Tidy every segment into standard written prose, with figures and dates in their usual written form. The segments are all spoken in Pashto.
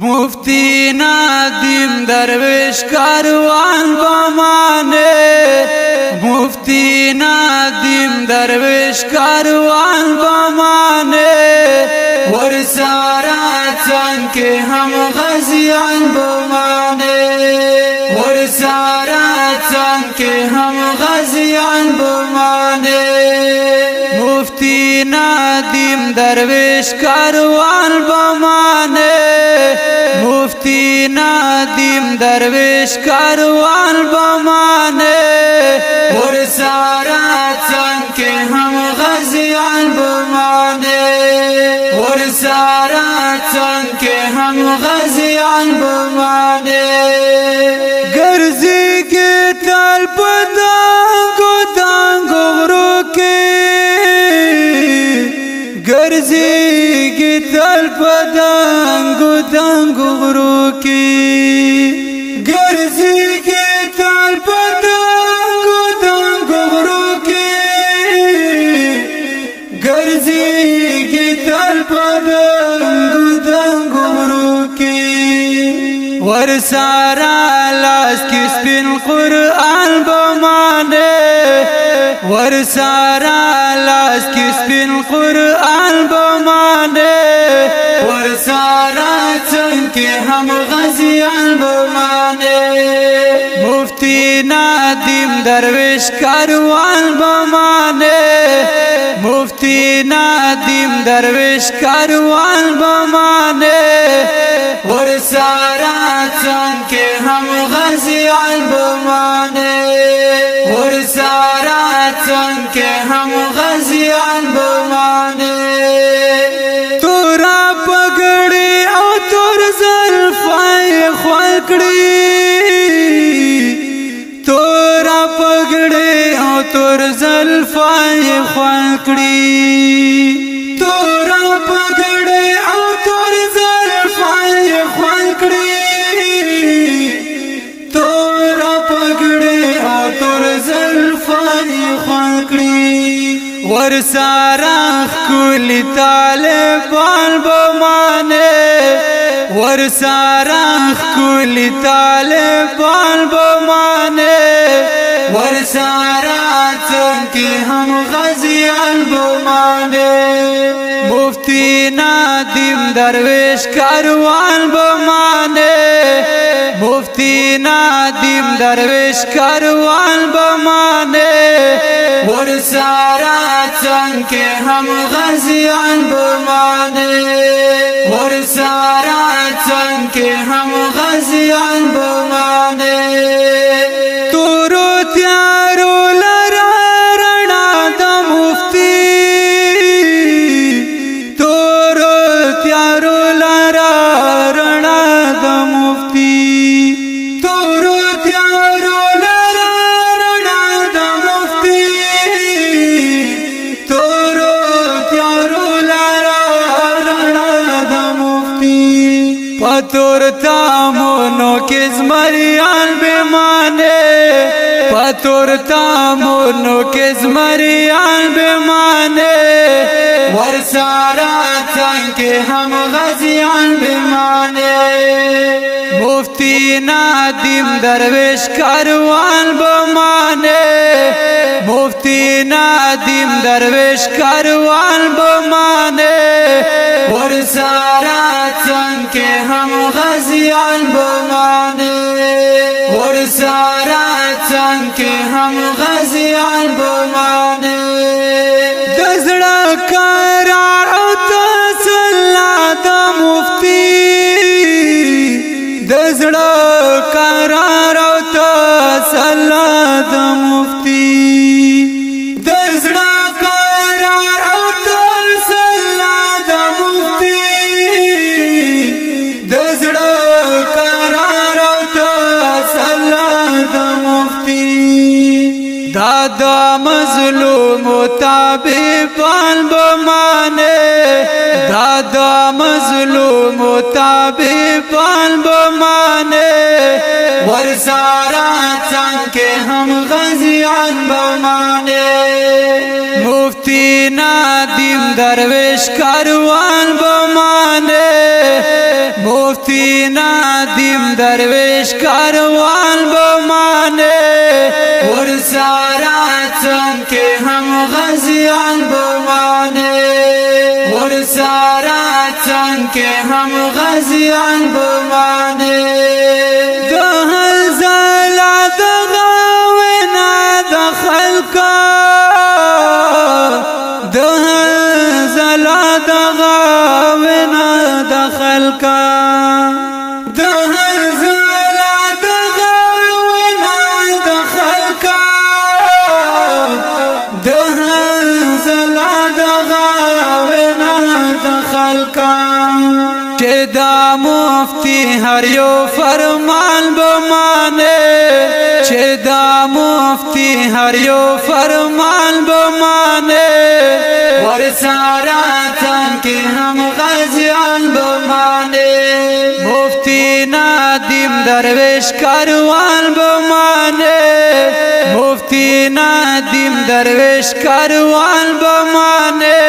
مفتی نادم درویش کاروان بمانه مفتی نادم درویش کاروان بمانه ورساراتن که هم غزیان بمانه ورساراتن که هم غزیان بمانه مفتی نادم درویش کاروان بمانه مفتی نادم درویش کاروان بمانه ورساراتن که هم غزیان بمانه ورساراتن که هم غزیان بمانه گرزی که تل پدانگو دانگو غرو که گرزی که تل پدانگو دانگو غرو که گرزی که تل پدانگو دانگو غرو که گرزی که تل پدانگو دانگو غرو که ورسارا لاس کی سپین قرآن بمانه ورسارا لاس کی سپین قرآن بمانه ورسارا تن کی هم غزیان بمانه مفتی نادم درویش کاروان بمانه مفتی نادم درویش کاروان بمانه ورساراتن که هم غزیان بمانه ورساراتن که هم غزیان بمانه تورا پگڑی او تور زلفای خوکڑی تورا پگڑی او تور زلفای خوکڑی تورا پگڑی او تور زلفای خوکڑی تورا پگڑی او تور زلفای خوکڑی ورسارا کلی طالبان بمانه ورسارا کلی طالبان بمانه ورساراتن که هم غزیان بمانه مفتی نادم درویش کاروان بمانه مفتی نادم درویش کاروان بمانه ورساراتن که هم غزیان بمانه ورساراتن که هم غزیان بمانه تورو تیارو لرا رڼا د مفتی تورو تیارو لرا رڼا د مفتی تورو تیارو لرا رڼا د مفتی تورو تیارو لرا رڼا د مفتی پتور تامونو کې زمریان بمانه پتور تامونو کې زمریان بمانه ورساراتن کې هم غزیان بمانه مفتی نادم درویش کاروان بمانه مفتی نادم درویش کاروان بمانه ورساراتن که هم غزیان بمانه ورساراتن که هم غزیان بمانه دزړه قرار او تسلا د مفتی دزړه قرار او تسلا د مفتی دزړه قرار او تسلا د مفتی دزړه قرار او تسلا د مفتی دادا مظلوم طبيبان بمانه دادا مظلوم طبيبان بمانه ورساراتن که هم غزیان بمانه مفتی نادم درویش کاروان بمانه مفتی ندیم درویش کاروان بمانے ورساراتن کے ہم غازیان بمانے ورساراتن کے ہم غازیان بمانے دہل زلا دغاونا دخل کا دہل زلا دغاونا دخل کا دہل زلا دغاونا دخل کا دہل زلا دغاونا دخل کا چدا مفتی ہر یو فرمان بمانے چدا مفتی ہر یو فرمان بمانے ورساراتن کے ہم غازیان بمانے مفتی ندیم درویش کاروان بمانے مفتی ندیم درویش کاروان بمانے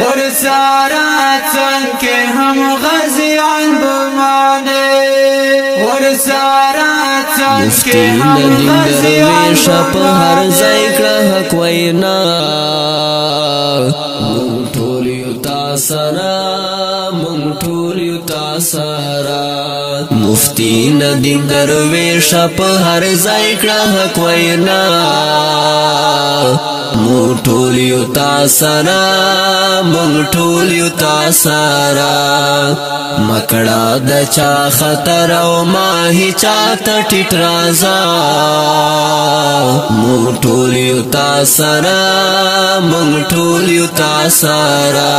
ورساراتن کے ہم غازیان بمانے ورساراتن کے ہم غازیان مفتی ندیم درویش په هر ځای کړه حق وینا مونږ ټول یو تا سره مونږ ټول یو تا سره مکړه د چا خطر او ما هیچا ته ټیټ رازا مونږ ټول یو تا سره مونږ ټول یو تا سره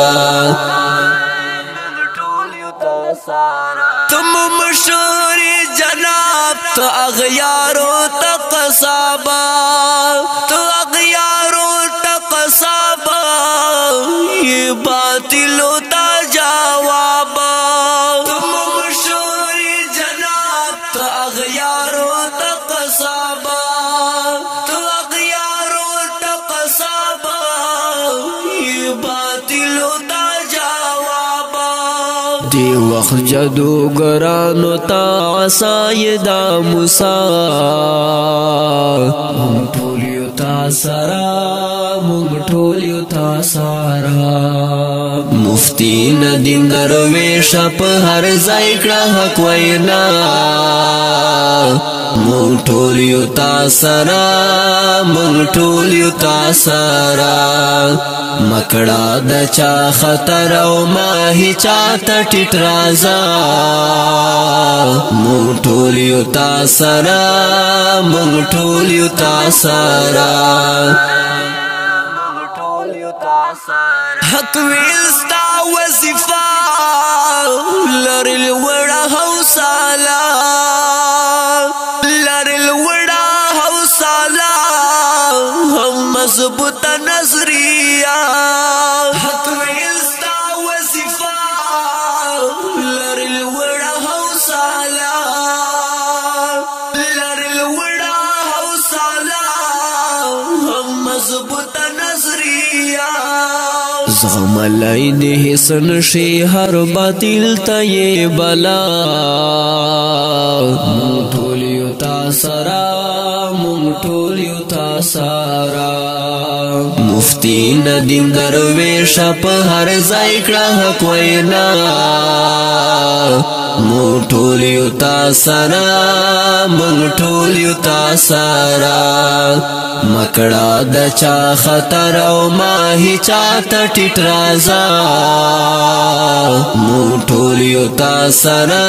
تم مشهور جناب تو اغیارو تقصابا تو اغیارو تقصابا یہ باطلو تا جوابا تم مشهور جناب تو اغیارو تقصابا تو اغیارو تقصابا یہ باطلو تا دی وقت جادوگرانو تا عصای دا موسیٰ مونږ ټول یو تا سره مونږ ټول یو تا سره مفتی ندیم درویش په هر ځای کړه حق وینا مونږ ټول یو تا سره مونږ ټول یو تا سره مکړه د چا خطر او ما هیچا ته ټیټ رازا مونږ ټول یو تا سره مونږ ټول یو تا سره حق ویل ستا وظیفه لرل وړه حوصله لرل وړه حوصله هم مضبوطه نظریه حق ویل ستا وظیفه لرل وړه حوصله لرل وړه حوصله هم مضبوطه نظریه زغم لین حسن شی هر باطل ته بلا مونږ ټول یو تا سره مونږ ټول یو تا سره مفتی ندیم درویش په هر ځای کړه حق وینا مونږ ټول یو تا سره مونږ ټول یو تا سره مکړه د چا خطر او ما هیچا ته ټیټ رازا مونږ ټول یو تا سره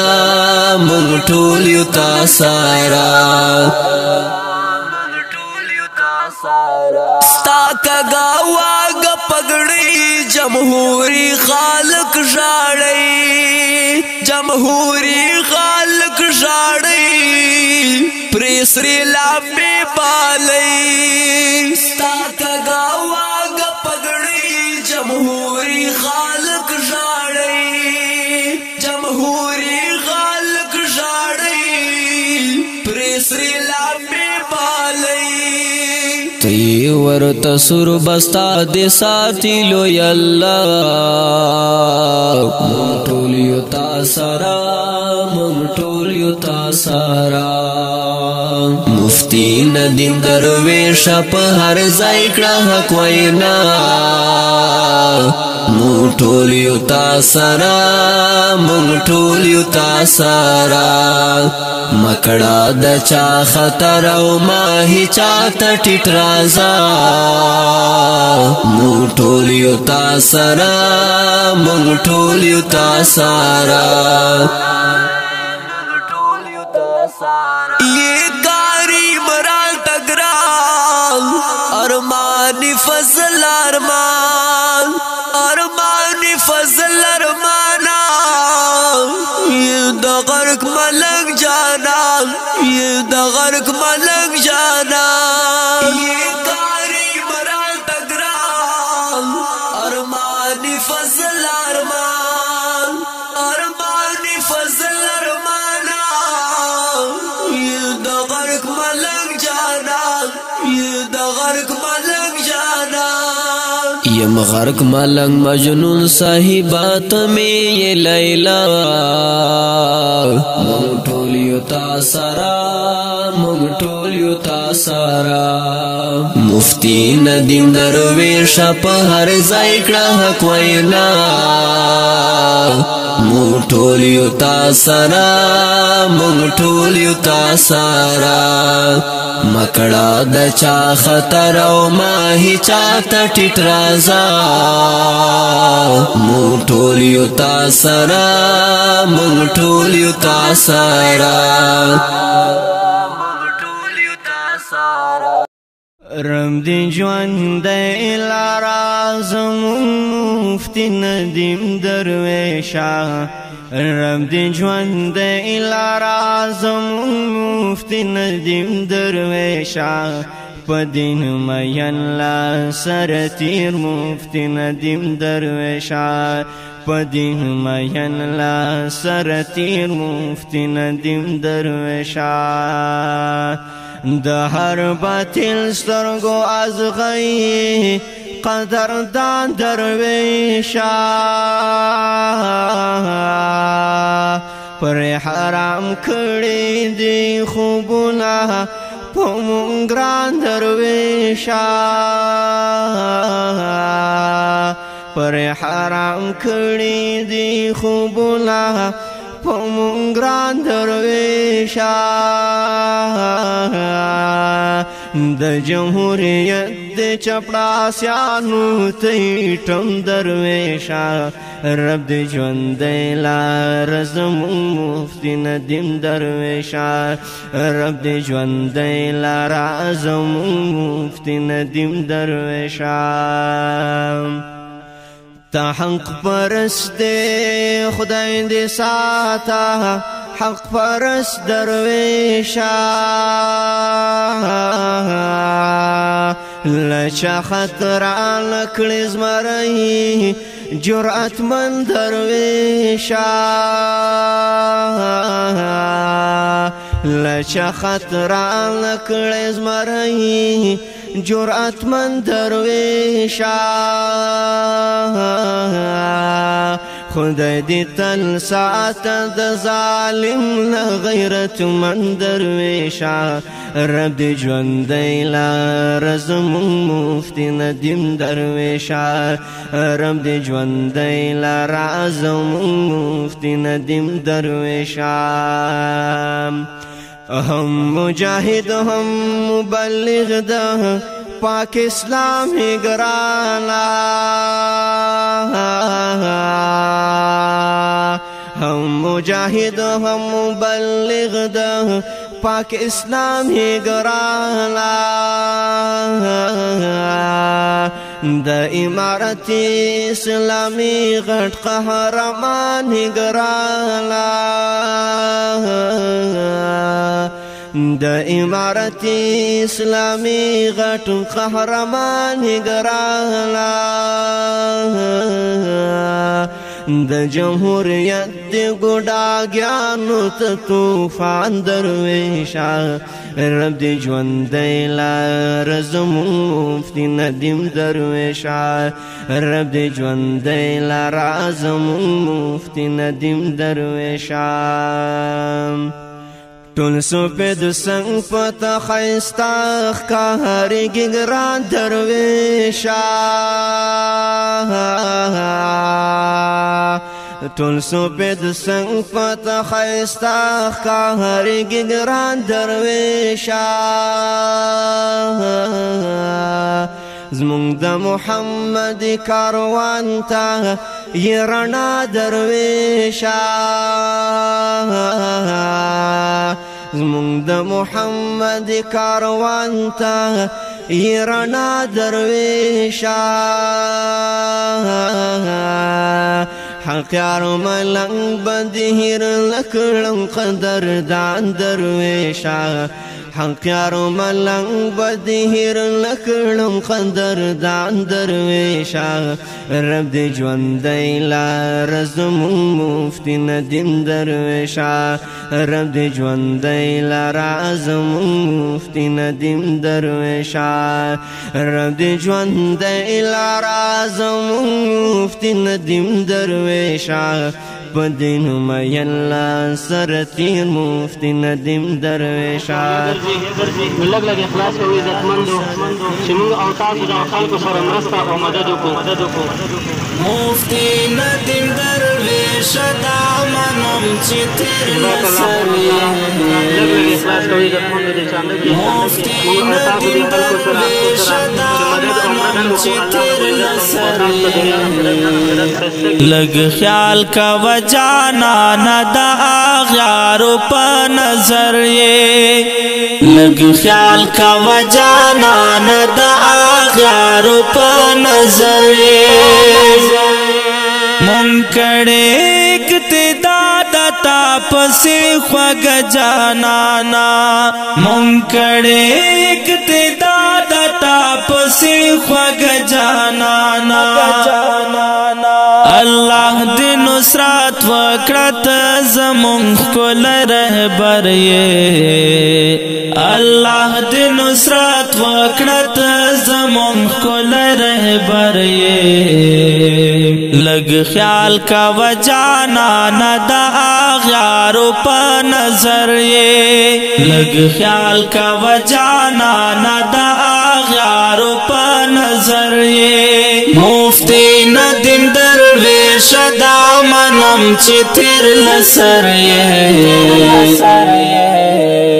مونږ ټول یو تا سره ستا کګا واګ پګړی جمهوری خالق ژاړي جمهوری خالق ژاړي پریسری لابه بالي ستا کګا واګ پګړی جمهوری خالق ژاړي جمهوری خالق ژاړي پریسری لابه بالي دی ورت سر بستا دی ساتی لو یاللہ مونٹول یو تا سارا مونٹول یو تا سارا مفتی ندیم درویش پا ہر زائکڑا حق وینا مونٹول یو تا سارا مونٹول یو تا سارا مکڑا د چا خطر او ماہی چاہتا ٹیٹ رازا مونٹول یو تا سارا مونٹول یو تا سارا یہ گاری مرال تگرام ارمانی فضل ارمان ارمانی فضل ارمانا یہ دا غرق ملک جانا یہ دا غرق ملک جانا یہ گاری مرال تگرام ارمانی فضل ارمان ارمانی فضل ارمانا یہ دا غرق ملک جانا یہ دا غرق ملک جانا یم غرق ملنگ مجنون صاحبات میں یہ لیلا مونٹول یو تا سارا مونٹول یو تا سارا مفتی ندیم درویش پا ہر زائکڑا حق وینا مونٹول یو تا سارا مونٹول یو تا سارا مکڑا د چا خطر او ماہی چاہتا ٹیٹ رازا مونٹول یو تا سارا مونٹول یو تا سارا رم دی جوان دی لارا زمون مفتی ندیم درویشا رم دی جوان دی لارا زمون مفتی ندیم درویشا پدین مین لا سر تیر مفتی ندیم درویشا پدین مین لا سر تیر مفتی ندیم درویشا د هر باطل سترګو از غي قدردان درویشا پر حرام کړي دی خوبونه په مونږ ګران درویشا پر حرام کړي دی خوبونه په مونږ ګران درویشا د جمهوریت د چپړاسیانو تیټم درویشا رب د ژوندی لاره زموږ مفتی ندیم درویشا رب د ژوندی لاره زموږ مفتی ندیم درویشا تا حق پرست خدای دې ساته حق پرست درویشا لچا خطر لکړي زمري جرأت من درویشا لچا خطر لکړي زمري جرأت من درویشا خدای دې تل ساته د ظالم نه غیرت من درویشا رب دې ژوندی لاره زموږ مفتی ندیم درویشا رب دې ژوندی لاره زموږ مفتی ندیم درویشا هم مجاهد هم مبلغ ده پاک اسلام ہی گرانا ہم مجاہد ہم مبلغ ده پاک اسلام ہی گرانا د امارت اسلامی غټ قهرمان ہی گرانا د امارت اسلامی غټ قهرمان گرانا د جمهوریت دی ګډاګیانو ته طوفان درویشا رب دی ژوندی لار زمون مفتی ندیم درویشا رب دی ژوندی لار زمون مفتی ندیم درویشا ټول سپید سنگ پتا خیستا ښکاریږي ګران درویشا ټول سپید سنگ پتا خیستا ښکاریږي ګران درویشا زمونږ د محمد کاروان ته یې رڼا درویشا زمونږ د محمد کاروان ته یې رڼا درویشا حقیار ملنګ بدهیر لکړم قدردان درویشا حقیار ملنګ بدهیر لکړم قدردان درویشا رب دی ژوندی لار زمون مفتی ندیم درویشا رب دی ژوندی لار زمون مفتی ندیم درویشا رب دی ژوندی لار زمون مفتی ندیم درویشا بدین میلا سرتیر مفتی ندیم درویشا لږ لږ اخلاص او عزتمندو چې موږ او تاسو د خلکو سره مرسته او مدد وکړو مفتی ندیم درویش دا منم چې تیر لسوی مفتی ندیم درویش دا منم چې تیر لسوی لگ خیال کا وجانا ندا آغیارو پا نظر یہ لگ خیال کا وجانا ندا آغیارو پا نظر یہ منکڑے اقتداد تا پسی خوگ جانانا منکڑے اقتداد تا پسی خوگ جانانا اللہ دی نصرات وکړت زمون کول رهبر یہ اللہ دی نصرات وکړت زمون کول رهبر یہ لگ خیال کا وجانا ندا آغیارو پا نظر یہ لگ خیال کا وجانا ندا آغیارو پا نظر یہ مفتی ندیم درویش دا منم چې تیر لسر یہ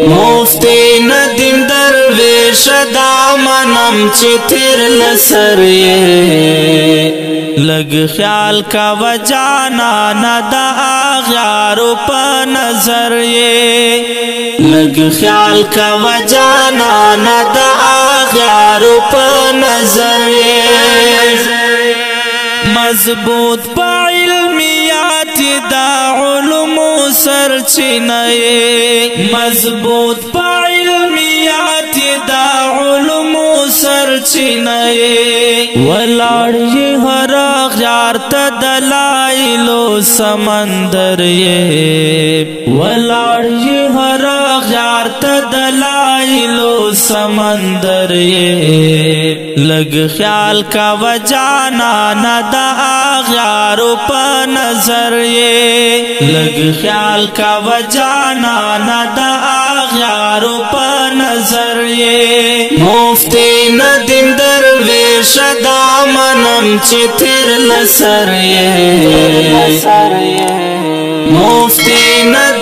مفتی ندیم درویش دا منم چې تیر لسر یہ لگ خیال کا وجانا ندا آغیارو پا نظر یہ لگ خیال کا وجانا ندا آغیارو پا نظر یہ مضبوط پا علمیات دا علم سرچینہ مضبوط پا علمیات دا علم سرچینہ ولاړ یہ ہر غیار تا دلائلو سمندر یہ ولاړ یہ ہر غیار تا دلائلو سمندر یہ لگ خیال کا وجانا ندا آغیارو پا نظر یہ لگ خیال کا وجانا ندا آغیارو پا نظر یہ مفتی ندیم درویش دا منم چې تیر لسر یہ مفتی ندیم